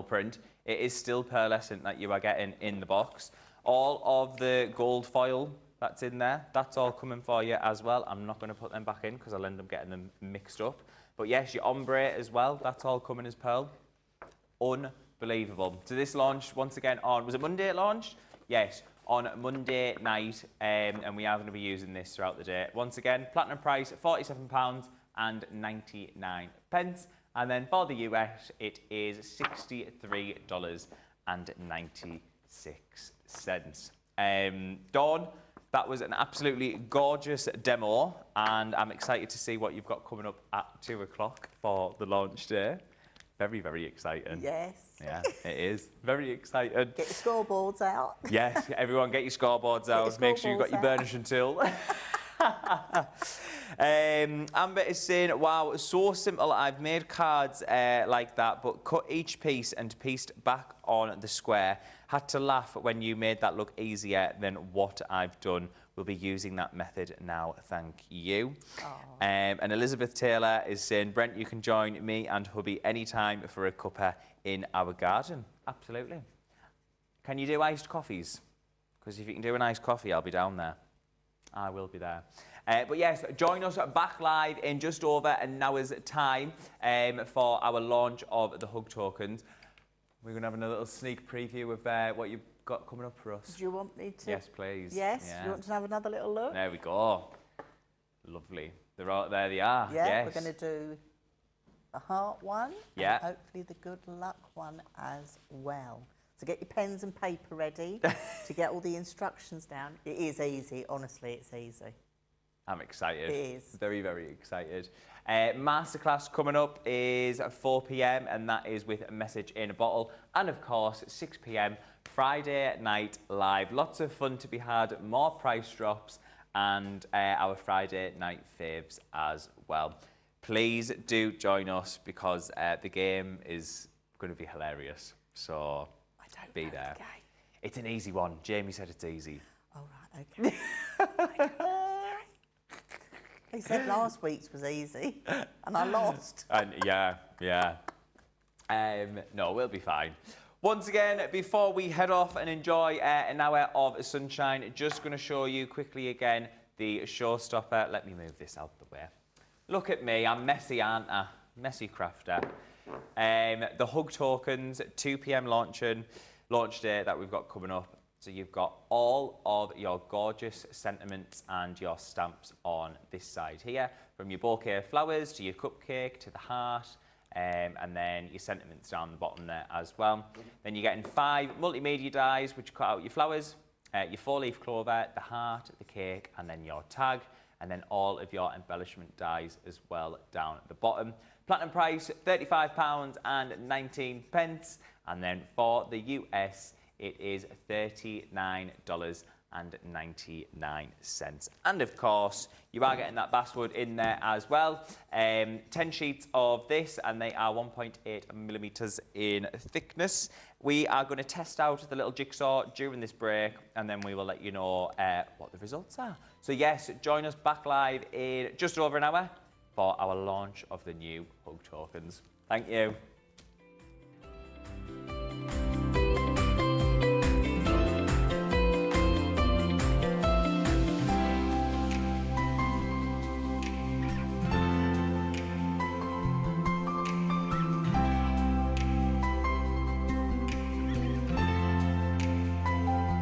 print. It is still pearlescent that you are getting in the box. All of the gold foil that's in there, that's all coming for you as well. I'm not going to put them back in because I'll end up getting them mixed up. But yes, your ombre as well, that's all coming as pearl. Unbelievable. So this launched once again on, was it Monday it launched? Yes, on Monday night, and we are going to be using this throughout the day. Once again, platinum price, £47.99. And then for the US, it is $63.96. Dawn, that was an absolutely gorgeous demo, and I'm excited to see what you've got coming up at 2 o'clock for the launch day. Very, very exciting. Yes. Yeah, it is. Very exciting. Get your scoreboards out. Yes, everyone get your scoreboards out. Make sure you've got your burnishing tool. Amber is saying, wow, so simple. I've made cards like that, but cut each piece and pieced back on the square. Had to laugh when you made that look easier than what I've done. We'll be using that method now, thank you. And Elizabeth Taylor is saying, Brent, you can join me and hubby anytime for a cuppa in our garden. Absolutely. Can you do iced coffees? Because if you can do an iced coffee, I'll be down there. I will be there. But yes, join us back live in just over an hour's time for our launch of the Hug Tokens. We're going to have a little sneak preview of what you've got coming up for us. Do you want me to? Yes, please. Yes? Yeah. You want to have another little look? There we go. Lovely. They're all, there they are. Yeah, yes. We're going to do the heart one. Yeah. And hopefully the good luck one as well. So get your pens and paper ready to get all the instructions down. It is easy. Honestly, it's easy. I'm excited. It is. Very, very excited. Masterclass coming up is at 4 p.m. and that is with a message in a bottle. And of course, 6 p.m. Friday night live. Lots of fun to be had, more price drops and our Friday night faves as well. Please do join us because the game is going to be hilarious. So be there. The it's an easy one. Jamie said it's easy. All right, okay. He said last week's was easy, and I lost. And yeah. No, we'll be fine. Once again, before we head off and enjoy an hour of sunshine, just going to show you quickly again the showstopper. Let me move this out the way. Look at me, I'm messy, aren't I? Messy crafter. The Hug Tokens, 2 p.m. launch day that we've got coming up. So you've got all of your gorgeous sentiments and your stamps on this side here, from your bouquet of flowers to your cupcake to the heart, and then your sentiments down the bottom there as well. Then you're getting 5 multimedia dies, which cut out your flowers, your 4-leaf clover, the heart, the cake, and then your tag, and then all of your embellishment dies as well down at the bottom. Platinum price, £35.19, and then for the US, it is $39.99. And of course, you are getting that basswood in there as well. 10 sheets of this, and they are 1.8 millimeters in thickness. We are going to test out the little jigsaw during this break, and then we will let you know what the results are. So yes, join us back live in just over an hour for our launch of the new Hug Tokens. Thank you.